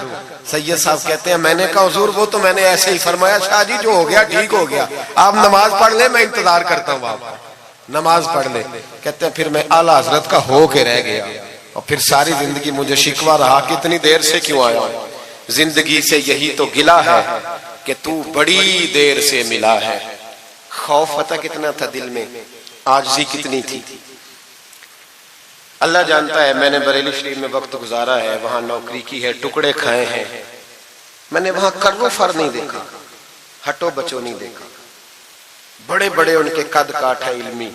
سید صاحب کہتے ہیں میں نے کہا حضور وہ تو میں نے ایسے ہی فرمایا، شاہ جی جو ہو گیا ٹھیک ہو گیا، آپ نماز پڑھ لیں میں انتظار کرتا ہوں، آپ نماز پڑھ لیں۔ کہتے ہیں پھر میں اعلیٰ حضرت کا ہو کے رہ گیا اور پھر ساری زندگی مجھے شکوہ رہا کہ اتنی دیر سے کیوں آیا ہوں، زندگی سے یہی تو گلہ ہے کہ تو بڑی دیر سے ملا ہے۔ خوف پتہ کتنا تھا دل میں، عاجزی کتنی تھی، اللہ جانتا ہے۔ میں نے بریلی شریف میں وقت گزارا ہے، وہاں نوکری کی ہے، ٹکڑے کھائے ہیں، میں نے وہاں کرو فر نہیں دیکھا، ہٹو بچو نہیں دیکھا، بڑے بڑے ان کے قد کاٹ ہے علمی،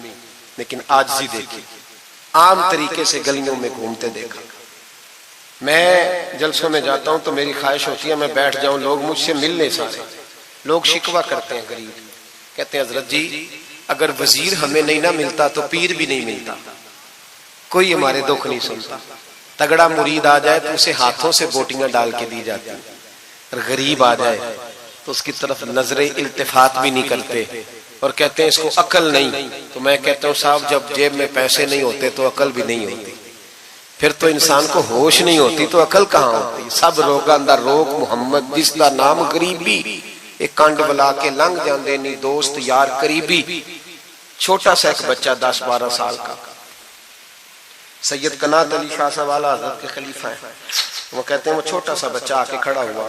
لیکن عاجزی دیکھی، عام طریقے سے گلیوں میں گھومتے دیکھا۔ میں جلسوں میں جاتا ہوں تو میری خواہش ہوتی ہے میں بیٹھ جاؤں، لوگ مجھ سے ملنے سارے، لوگ شکوہ کرتے ہیں غریب، کہتے ہیں حضرت جی اگر وزیر ہمیں نہیں نہ ملتا تو پیر بھی نہیں ملتا، کوئی ہمارے دکھ نہیں سنتا، تگڑا مرید آ جائے تو اسے ہاتھوں سے بوٹیاں ڈال کے دی جاتی، اور غریب آ جائے تو اس کی طرف نظر التفات بھی نہیں کرتے اور کہتے ہیں اس کو عقل نہیں. تو میں کہتا ہوں صاحب جب جیب میں پیسے نہیں ہوتے تو عقل بھی نہیں ہوتی، پھر تو انسان کو ہوش نہیں ہوتی تو عقل کہاں ہوتی. سب روگاں اندر روگ محمد جس کا نام غریبی، ایک کانڈ بلا کے لنگ جاندے نہیں دوست یار قریبی. چھوٹا سا ایک بچہ 10-12 سال کا، سید قنات علی شاہ صاحب اعلیٰ حضرت کے خلیفہ ہیں، وہ کہتے ہیں وہ چھوٹا سا بچہ آ کے کھڑا ہوا،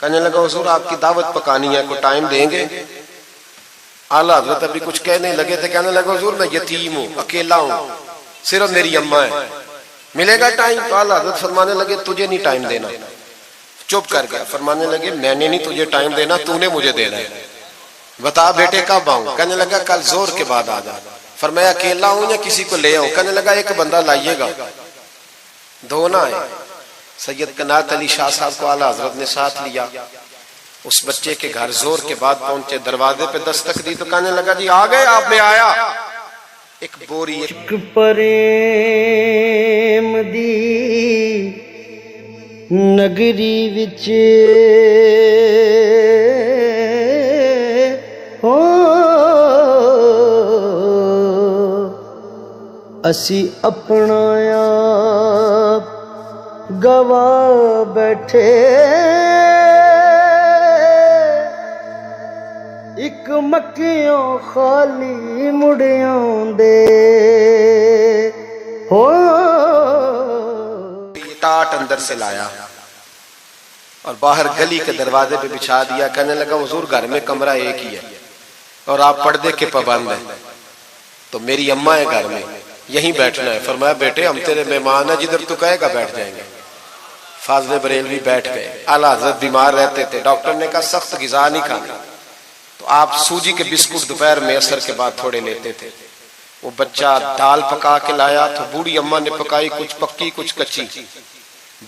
کہنے لگا حضور آپ کی دعوت پکانی ہے، کوئی ٹائم دیں گے؟ اعلیٰ حضرت ابھی کچھ کہنے لگے تھے، کہنے لگا حضور میں یتیم ہوں، اکیلا ہوں، صرف میری اماں ہے، ملے گا ٹائم؟ تو اعلیٰ حضرت فرمانے لگے تجھے نہیں ٹائم دینا. چپ کر گیا، فرمانے لگے میں نے نہیں تجھے ٹائم دینا، تو نے مجھے دینا ہے، بتا بیٹے کب آؤں؟ کہنے لگا کل زور کے بعد آ جا. فرمایا اکیلا ہوں یا کسی کو لے آؤں؟ کہنے لگا ایک بندہ لائیے گا. دو نہ آئے. سید قنات علی شاہ صاحب کو اعلیٰ حضرت نے ساتھ لیا، اس بچے کے گھر زور کے بعد پہنچے، دروازے پہ دستک دی تو کہنے لگا جی آ گئے آپ؟ میں آیا. ایک بوری پریم دی نگری وچ ہو اسی اپنا آپ گوا بیٹھے، ایک مکیوں خالی مڑیاں دے ہو. ٹاٹ اندر سے لایا اور باہر گلی کے دروازے پہ بچھا دیا. کہنے لگا حضور گھر میں کمرہ ایک ہی ہے اور آپ پردے کے پابند ہیں، تو میری اماں ہے گھر میں، یہیں بیٹھنا ہے. فرمایا بیٹے ہم تیرے مہمان ہیں، جدھر تو کہے گا بیٹھ جائیں گے. فاضل بریلوی بیٹھ گئے. اعلیٰ حضرت بیمار رہتے تھے، ڈاکٹر نے کہا سخت غذا نہیں کھانا، تو آپ سوجی کے بسکٹ دوپہر میں عصر کے بعد تھوڑے لیتے تھے. وہ بچہ دال پکا کے لایا تو بوڑھی اماں نے پکائی، کچھ پکی کچھ کچی،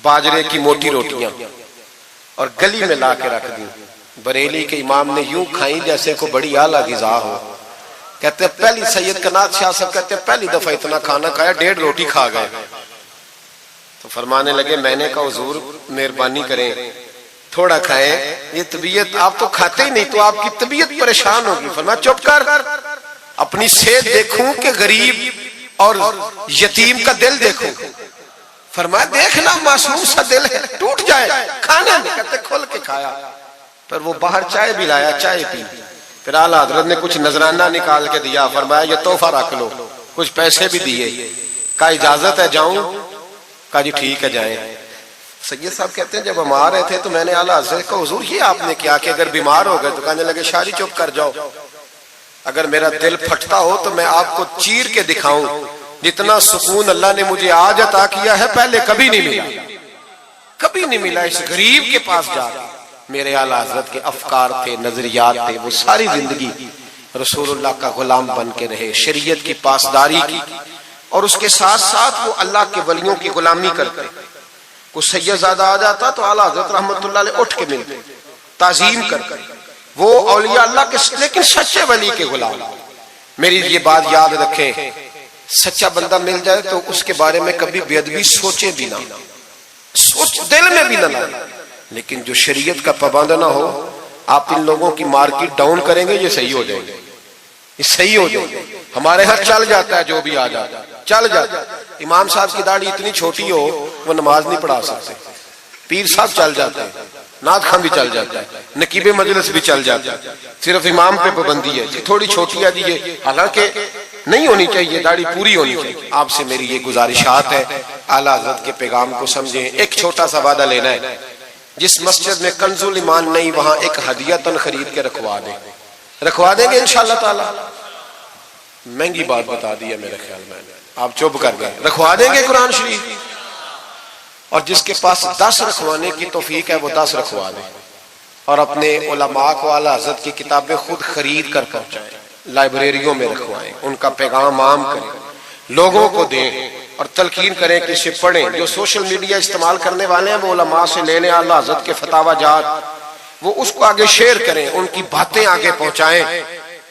باجرے کی موٹی روٹیاں، اور گلی میں لا کے رکھ دی. بریلی کے امام نے یوں کھائیں جیسے کو بڑی اعلیٰ غذا ہو. کہتے ہیں پہلی سید قنات شاہ صاحب کہتے ہیں پہلی دفعہ اتنا کھانا کھایا، 1.5 روٹی کھا گئے. تو فرمانے لگے میں نے کہا حضور مہربانی کریں تھوڑا کھائیں، یہ طبیعت آپ تو کھاتے ہی نہیں تو آپ کی طبیعت پریشان ہوگی. فرمایا چپ کر، اپنی صحت دیکھوں کہ غریب اور یتیم کا دل دیکھوں. فرمایا دیکھنا معصوم سا دل ہے، ٹوٹ جائے کھانے میں. کہتے کھل کے کھایا. پھر وہ باہر چائے بھی لایا، چائے پی. پھر اعلیٰ حضرت نے کچھ نذرانہ نکال کے دیا. فرمایا یہ تحفہ رکھ لو. کچھ پیسے بھی دیے. کہا اجازت ہے جاؤں؟ کہا جی ٹھیک ہے جائیں. سید صاحب کہتے ہیں جب ہم آ رہے تھے تو میں نے اعلیٰ حضرت کو حضور یہ آپ نے کیا کہ اگر بیمار ہو گئے؟ تو کہنے لگے شاہ جی چپ کر جاؤ، اگر میرا دل پھٹتا ہو تو میں آپ کو چیر کے دکھاؤں جتنا سکون اللہ نے مجھے آج عطا کیا ہے پہلے کبھی نہیں ملا، کبھی نہیں ملا. اس غریب کے پاس جا کے میرے اعلیٰ حضرت کے افکار تھے، نظریات تھے. وہ ساری زندگی رسول اللہ کا غلام بن کے رہے، شریعت کی پاسداری کی، اور اس کے ساتھ ساتھ وہ اللہ کے ولیوں کی غلامی کرتے. کوئی سید زادہ آ جاتا تو اعلیٰ حضرت رحمت اللہ علیہ اٹھ کے ملتے، تعظیم کرتے. وہ اولیاء اللہ کے لیکن سچے ولی کے غلام. میری یہ بات یاد رکھیں، سچا بندہ مل جائے تو اس کے بارے میں کبھی بے ادبی سوچے بھی نہ، سوچ دل میں بھی نہ لائے. لیکن جو شریعت کا پابند نہ ہو، آپ ان لوگوں کی مارکیٹ ڈاؤن کریں گے یہ صحیح ہو جائیں گے، یہ صحیح ہو جائے. ہمارے ہاں چل جاتا ہے جو بھی آ جاتا ہے چل جاتا ہے. امام صاحب کی داڑھی اتنی چھوٹی ہو وہ نماز نہیں پڑھا سکتے، پیر صاحب چل جاتے ہیں، نعت خواں بھی چل جاتا ہے، نقیب مجلس بھی چل جاتا ہے. صرف امام پہ پابندی ہے جی تھوڑی چھوٹی ہے جی یہ، حالانکہ نہیں ہونی چاہیے، داڑھی پوری ہونی چاہیے. آپ سے میری یہ گزارشات ہے، اعلیٰ حضرت کے پیغام کو سمجھیں. ایک چھوٹا سا وعدہ لینا ہے، جس مسجد میں کنز الایمان نہیں وہاں ایک ہدیہ خرید کے رکھوا دیں گے انشاءاللہ تعالی. مہنگی بات بتا دی ہے میرے خیال میں، آپ چپ کر گئے. رکھوا دیں گے قرآن شریف، اور جس کے پاس 10 رکھوانے کی توفیق ہے وہ 10 رکھوا دیں، اور اپنے علماء کو اعلیٰ حضرت کی کتابیں خود خرید کر پہنچائیں، لائبریریوں میں رکھوائیں، ان کا پیغام عام کریں، لوگوں کو دیں اور تلقین کریں کہ اسے پڑھیں. جو سوشل میڈیا استعمال کرنے والے ہیں وہ علماء سے لے لیں اعلیٰ حضرت کے فتاوی جات، وہ اس کو آگے شیئر کریں، ان کی باتیں آگے پہنچائیں.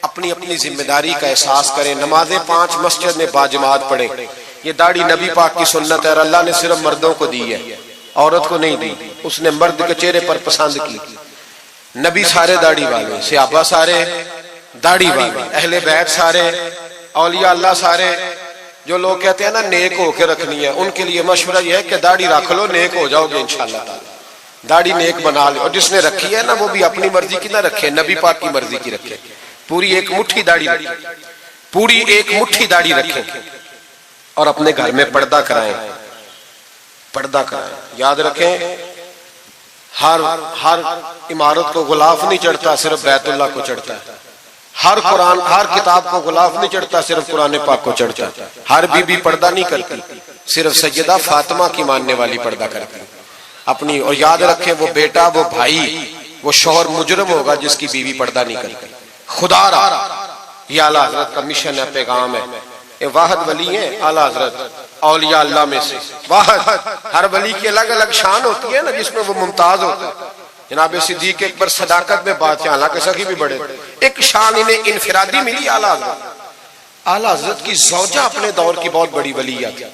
اپنی اپنی ذمہ داری کا احساس کریں. نمازیں 5 مسجد میں باجماعت پڑھیں. یہ داڑھی نبی پاک کی سنت ہے اور اللہ نے صرف مردوں کو دی ہے، عورت کو نہیں دی. اس نے مرد کے چہرے پر پسند کی. نبی سارے داڑھی والے، صحابہ سارے داڑھی والے، اہل بیت سارے، اولیاء اللہ سارے۔ جو لوگ کہتے ہیں نا نیک ہو کے رکھنی ہے، ان کے لیے مشورہ یہ ہے کہ داڑھی رکھ لو، نیک ہو جاؤ گے انشاءاللہ تعالی۔ داڑھی نیک بنا لے، اور جس نے رکھی ہے نا وہ بھی اپنی مرضی کی نہ رکھے، نبی پاک کی مرضی کی رکھے، پوری ایک مٹھی داڑھی رکھے، پوری ایک مٹھی داڑھی رکھیں، اور اپنے گھر میں پردہ کرائیں، پردہ کرائیں۔ یاد رکھیں ہر عمارت کو غلاف نہیں چڑھتا، صرف بیت اللہ کو چڑھتا ہے۔ ہر قرآن، ہر کتاب کو غلاف نہیں چڑھتا، صرف قرآن پاک کو چڑھتا ہے۔ ہر بی بی پردہ نہیں کرتی، صرف سیدہ فاطمہ کی ماننے والی پردہ کرتی اپنی۔ اور یاد رکھیں وہ بیٹا، وہ بھائی، وہ شوہر مجرم ہوگا جس کی بیوی پردہ نہیں کرتی۔ خدا را، یہ اعلیٰ حضرت کا مشن ہے، پیغام ہے۔ یہ واحد ولی ہیں اعلیٰ حضرت اولیاء اللہ میں سے، واحد۔ ہر ولی کی الگ الگ شان ہوتی ہے نا، جس میں وہ ممتاز ہوتا ہے۔ جناب صدیق اکبر صداقت میں بات ہے، حالانکہ سخی بھی بڑے، ایک شان انہیں انفرادی ملی اعلیٰ حضرت۔ اعلیٰ حضرت کی زوجہ اپنے دور کی بہت بڑی ولیہ تھی،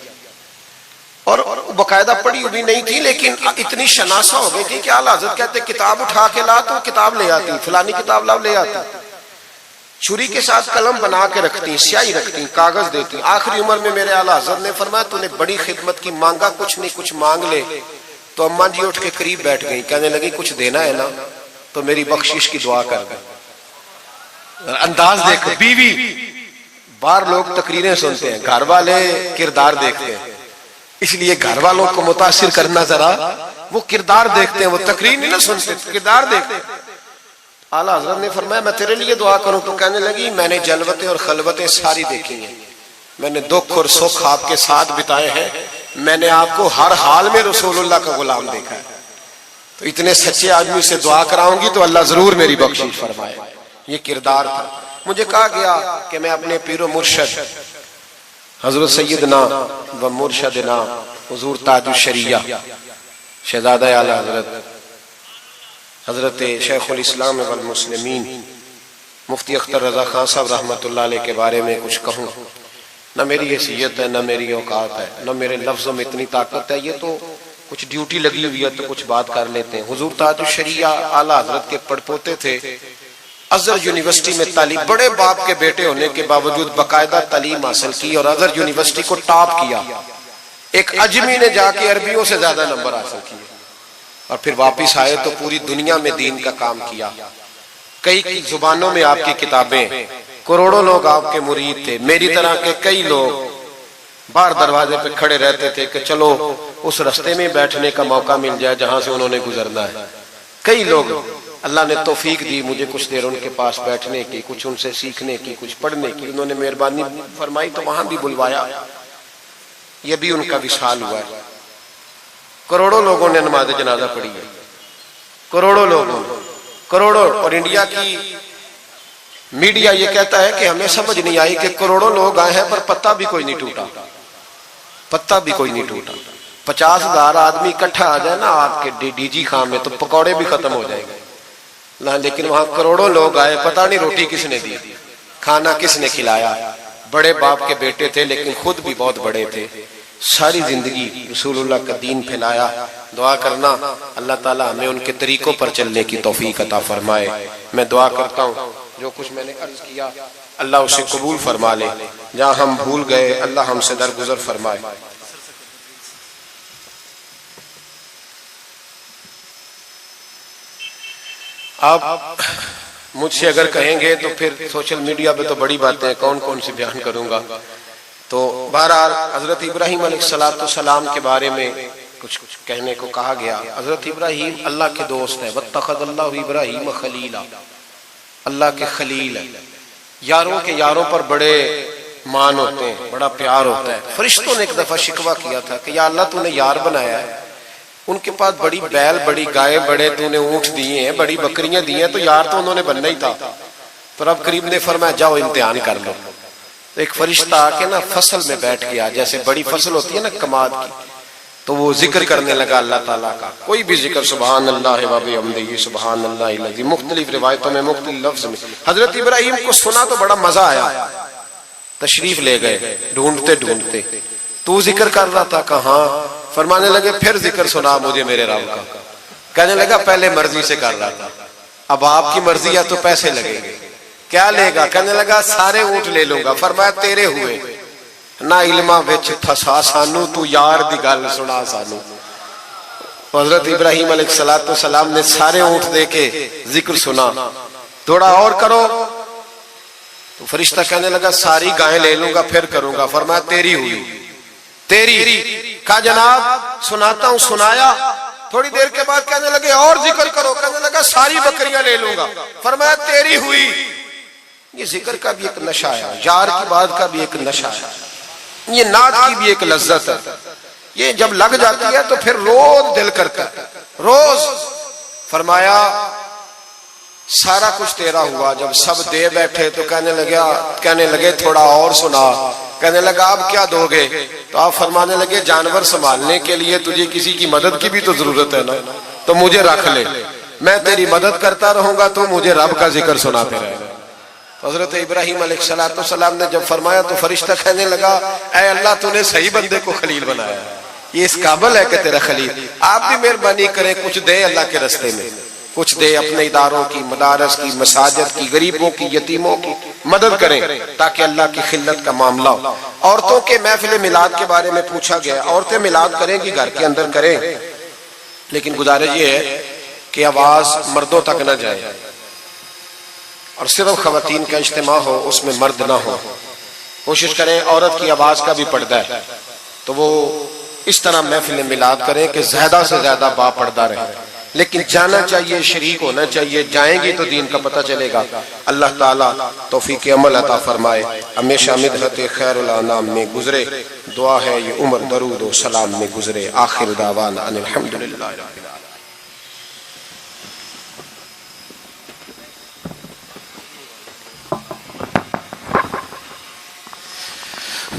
اور باقاعدہ پڑھی ہوئی نہیں تھی، لیکن اتنی شناسہ ہو گئی تھی کہ اعلیٰ حضرت کہتے کتاب اٹھا کے لا تو کتاب لے آتی، فلانی کتاب لاؤ لے آتی، چھری کے ساتھ قلم بنا کے رکھتی، سیاہی رکھتی، کاغذ دیتی۔ آخری عمر میں میرے اعلیٰ حضرت نے فرمایا تو نے بڑی خدمت کی، مانگا کچھ نہیں، کچھ مانگ لے۔ تو اماں جی اٹھ کے قریب بیٹھ گئی، کہنے لگی کچھ دینا ہے نا تو میری بخشش کی دعا کر دیں۔ انداز دیکھو، بیوی، باہر لوگ تقریریں سنتے ہیں، گھر والے کردار دیکھتے ہیں، اس لیے گھر والوں کو متاثر کرنا ذرا، وہ کردار دیکھتے ہیں، وہ تقریر نہیں نہ سنتے، کردار دیکھتے ہیں۔ اعلیٰ حضرت نے فرمایا میں تیرے لیے دعا کروں؟ تو کہنے لگی میں نے جلوتیں اور خلوتیں ساری دیکھی ہیں، میں نے دکھ اور سکھ آپ کے ساتھ بتائے ہیں، میں نے آپ کو ہر حال میں رسول اللہ کا غلام دیکھا ہے، تو اتنے سچے آدمی سے دعا کراؤں گی تو اللہ ضرور میری بخشش فرمائے۔ یہ کردار تھا۔ مجھے کہا گیا کہ میں اپنے پیر و مرشد حضرت سیدنا و مرشدنا حضور تاج الشریعہ شہزادہ اعلیٰ حضرت حضرت شیخ الاسلام والمسلمین مفتی اختر رضا خان صاحب رحمۃ اللہ علیہ کے بارے میں کچھ کہوں، نہ میری حیثیت ہے، نہ میری اوقات ہے، نہ میرے لفظوں میں اتنی طاقت ہے، یہ تو کچھ ڈیوٹی لگی ہوئی ہے تو کچھ بات کر لیتے ہیں۔ حضور تاج الشریعہ اعلیٰ حضرت کے پڑپوتے تھے، ازہر یونیورسٹی میں تعلیم، بڑے باپ کے بیٹے ہونے کے باوجود باقاعدہ تعلیم حاصل کی اور ازہر یونیورسٹی کو ٹاپ کیا۔ ایک اجمی نے جا کے عربیوں سے زیادہ نمبر حاصل کیے، اور پھر واپس آئے تو پوری دنیا میں دین کا کام کیا۔ کئی زبانوں میں آپ کی کتابیں، کروڑوں لوگ آپ کے مرید تھے۔ میری طرح کے کئی لوگ باہر دروازے پہ کھڑے رہتے تھے کہ چلو اس رستے میں بیٹھنے کا موقع مل جائے جہاں سے انہوں نے گزرنا ہے۔ کئی لوگ اللہ نے توفیق دی مجھے کچھ دیر ان کے پاس بیٹھنے کی، کچھ ان سے سیکھنے کی، کچھ پڑھنے کی، انہوں نے مہربانی فرمائی تو وہاں بھی بلوایا، یہ بھی ان کا وصال ہوا ہے۔ کروڑوں لوگوں نے نماز جنازہ پڑھی ہے، کروڑوں لوگوں، کروڑوں۔ اور انڈیا کی میڈیا یہ کہتا ہے کہ ہمیں سمجھ نہیں آئی کہ کروڑوں لوگ آئے ہیں پر پتہ بھی کوئی نہیں ٹوٹا، پتہ بھی کوئی نہیں ٹوٹا۔ 50,000 آدمی اکٹھا آ جائے نا آپ کے ڈی جی خان میں تو پکوڑے بھی ختم ہو جائیں گے، لیکن وہاں کروڑوں لوگ آئے، پتہ نہیں روٹی کس نے دی، کھانا کس نے کھلایا۔ بڑے باپ کے بیٹے تھے لیکن خود بھی بہت بڑے تھے، ساری زندگی رسول اللہ کا دین پھیلایا۔ دعا کرنا اللہ تعالی ہمیں ان کے طریقوں پر چلنے کی توفیق عطا فرمائے۔ میں دعا کرتا ہوں جو کچھ میں نے عرض کیا اللہ اسے قبول فرما لے، جہاں ہم بھول گئے اللہ ہم سے درگزر فرمائے۔ آپ مجھ سے اگر کہیں گے تو پھر سوشل میڈیا پہ تو بڑی باتیں کون کون سی بیان کروں گا، تو بہرحال حضرت ابراہیم علیہ السلام کے بارے میں کچھ کہنے کو کہا گیا۔ حضرت ابراہیم اللہ کے دوست ہیں، واتخذ اللہ ابراہیم خلیلا، اللہ کے خلیل ہیں، یاروں کے یاروں پر بڑے مان ہوتے ہیں، بڑا پیار ہوتا ہے۔ فرشتوں نے ایک دفعہ شکوہ کیا تھا کہ یا اللہ تو نے یار بنایا ہے، ان کے پاس بڑی بیل، بڑی گائے، بڑے تو نے اونٹ دیے ہیں، بڑی بکریاں دی ہیں، تو یار تو انہوں نے بننا ہی تھا۔ تو رب کریم نے فرمایا جاؤ امتحان کر لو۔ تو ایک فرشتہ آ کے نا فصل میں بیٹھ گیا، جیسے بڑی فصل ہوتی ہے نا کماد کی، تو وہ ذکر کرنے لگا اللہ تعالیٰ کا، کوئی بھی ذکر، سبحان اللہ و بحمدہ سبحان اللہ العظیم، مختلف روایتوں میں مختلف لفظ میں۔ حضرت ابراہیم کو سنا تو بڑا مزہ آیا، تشریف لے گئے ڈھونڈتے ڈھونڈتے۔ تو ذکر کر رہا تھا کہاں؟ فرمانے لگے پھر ذکر سنا مجھے میرے رب کا۔ کہنے لگا پہلے مرضی سے کر رہا تھا، اب آپ کی مرضی ہے تو پیسے لگیں گے. کیا لے گا؟ کہنے لگا سارے اونٹ لے لوں گا. فرمایا تیرے ہوئے نہ علماں وچ تھسا سانو تو یار دی گل سنا سانو. حضرت ابراہیم علیہ السلام نے سارے اونٹ دے کے ذکر سنا. تھوڑا اور کرو. تو فرشتہ کہنے لگا ساری گائیں لے لوں گا پھر کروں گا. فرمایا تیری ہوئی تیری. کہا جناب سناتا ہوں. سنایا. تھوڑی دیر کے بعد کہنے لگے اور ذکر کرو. کہنے لگا ساری بکریاں لے لوں گا. فرمایا تیری ہوئی. یہ ذکر کا بھی ایک نشہ ہے, یار کی بات کا بھی ایک نشہ ہے, یہ نعت کی بھی ایک لذت ہے. یہ جب لگ جاتی ہے تو پھر روز دل کرتا ہے روز. فرمایا سارا کچھ تیرا ہوا. جب سب دے بیٹھے تو کہنے لگے تھوڑا اور سنا. کہنے لگا اب کیا دو گے؟ تو آپ فرمانے لگے جانور سنبھالنے کے لیے تجھے کسی کی مدد کی بھی تو ضرورت ہے نا, تو مجھے رکھ لے, میں تیری مدد کرتا رہوں گا تو مجھے رب کا ذکر سناتے رہے. حضرت ابراہیم علیہ السلام نے جب فرمایا تو فرشتہ کہنے لگا اے اللہ تو نے صحیح بندے کو خلیل بنایا, یہ اس قابل ہے کہ تیرا خلیل. آپ بھی مہربانی کریں کچھ دے اللہ کے رستے میں, کچھ دے اپنے اداروں کی, مدارس کی, مساجد کی, غریبوں کی, یتیموں کی مدد کریں تاکہ اللہ کی خلت کا معاملہ ہو. عورتوں کے محفل میلاد کے بارے میں پوچھا گیا. عورتیں میلاد کریں گی گھر کے اندر کریں, لیکن گزارش یہ ہے کہ آواز مردوں تک نہ جائے اور صرف خواتین کا اجتماع ہو, اس میں مرد نہ ہو. کوشش کریں عورت کی آواز کا بھی پردہ ہے تو وہ اس طرح محفل میلاد کریں کہ زیادہ سے زیادہ با پردہ رہے, لیکن جانا چاہیے, شریک ہونا چاہیے. جائیں گی تو دین کا پتہ چلے گا. اللہ تعالیٰ توفیق عمل عطا فرمائے. ہمیشہ مدحت خیر الانام میں گزرے. دعا ہے یہ عمر درود و سلام میں گزرے. آخر دعوانا ان الحمدللہ رب العالمین.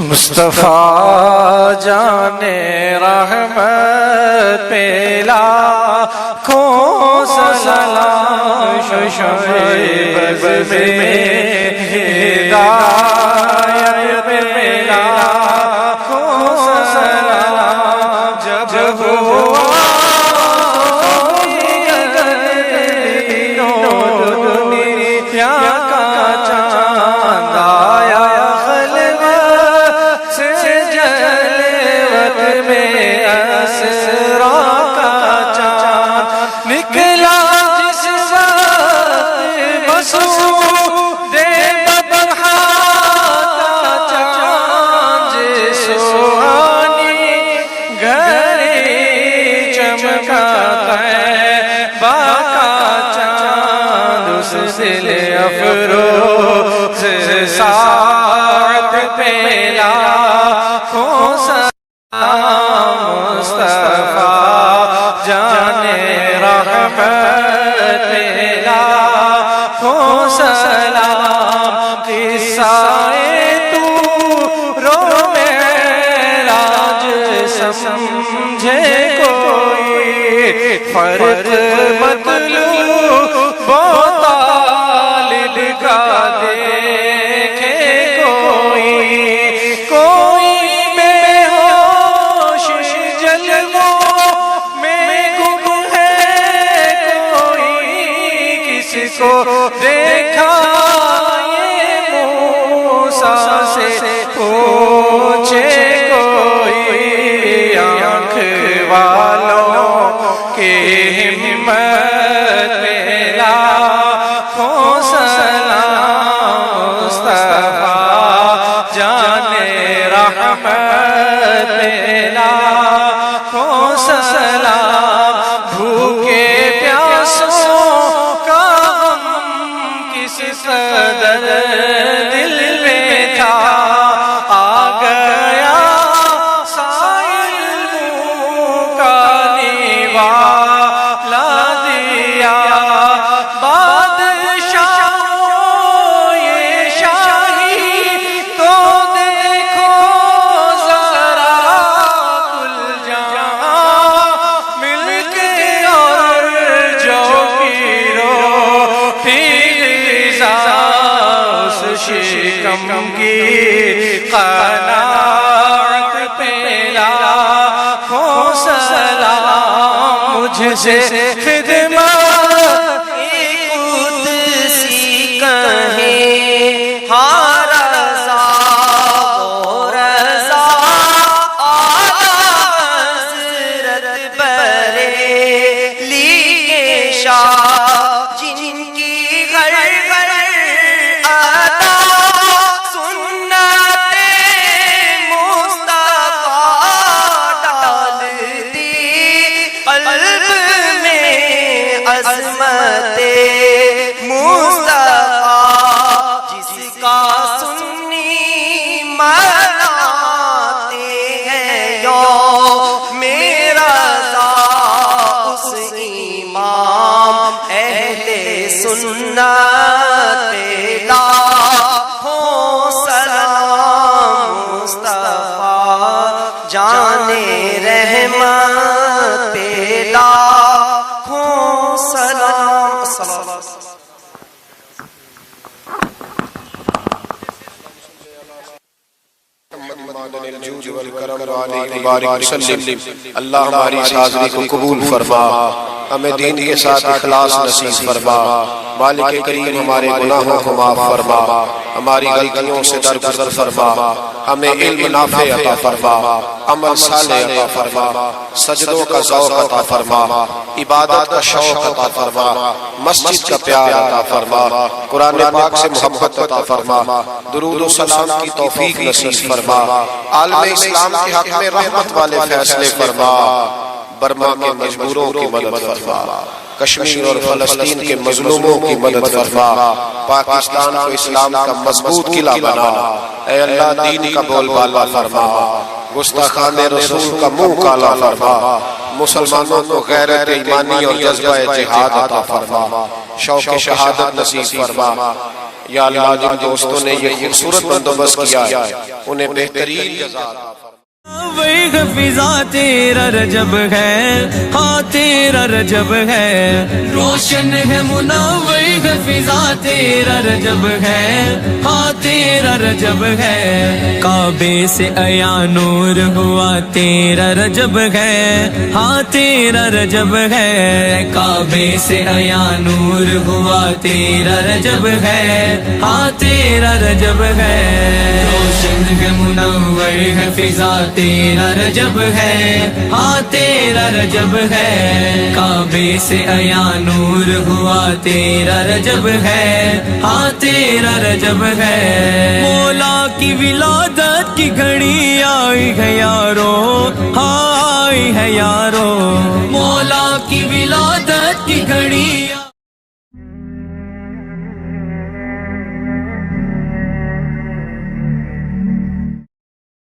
مصطفیٰ جان رحمت پہ لاکھوں سلام, شعیب میں ہدایت پہ لاکھوں سلام. جب ہوا دنیا کا چاند آیا افروز ساعت پہ لاکھوں سلام. مصطفیٰ جان رحمت پہ لاکھوں سلام. قصہ طور معراج سمجھے کوئی, فرق مطلوب کا دیکھے کوئی بے ہوش جلووں میں گم ہے, کوئی کس کو دیکھا یہ موسیٰ سے پوچھے کوئی. آنکھ والوں کی ہمت پہ لاکھوں جان رحمت پہ لاکھوں سلام. بھوکے پیاسوں کا غم کس قدر دل میں تھا, آ گیا سائل کا نیوالا دیا. شکم کی قناعت پہ لاکھوں سلام. مجھ سے خدمت قلب میں عظمت مصطفیٰ جس کا سنی مناتے ہیں یوم رضا اس امام اہل سنت لاکھوں سلام مصطفیٰ جانے رحمت پہ لاکھوں سلام صلی اللہ علیہ وسلم. اللہ ہماری اس حاضری کو قبول فرما، ہمیں دین کے ساتھ اخلاص نصیب فرما. مالک کریم ہمارے گناہوں کو معاف فرما، ہماری غلطیوں سے درگزر فرما، ہمیں علم نافع عطا فرما، عمل صالح عطا فرما، سجدوں کا ذوق عطا فرما، عبادت کا شوق عطا فرما، مسجد کا پیار عطا فرما، قرآن پاک سے محبت عطا فرما، درود و سلام کی توفیق نصیب فرما، عالم اسلام کے حق میں رحمت والے فیصلے فرما، برما کے مجبوروں کی مدد فرما، کشمیر اور فلسطین کے مظلوموں کی مدد فرما، پاکستان کو اسلام کا مضبوط قلعہ بنا. اے اللہ دین کا بول بالا فرما، گستاخان رسول کا منہ کالا فرما، مسلمانوں کو غیرت ایمانی اور جذبہ جہاد عطا فرما، شوق شہادت نصیب فرما. یا اللہ جن دوستوں نے یہ خوبصورت بندوبست کیا انہیں بہترین جزا عطا فرما. وہی فضا تیرا رجب ہے، ہاں تیرا رجب ہے، روشن ہے منور فضا تیرا رجب ہے، ہاں تیرا رجب ہے، کعبے سے عیا نور ہوا تیرا رجب ہے، ہاں تیرا رجب ہے، کعبے سے عیا نور ہوا تیرا رجب ہے، ہاں تیرا رجب ہے، روشن ہے منور ہے فضا تیرا رجب ہے، ہاں تیرا رجب ہے، کعبے سے عیا نور ہوا تیرا رجب ہے، ہاں تیرا رجب ہے، مولا کی ولادت کی گھڑی آئی گیا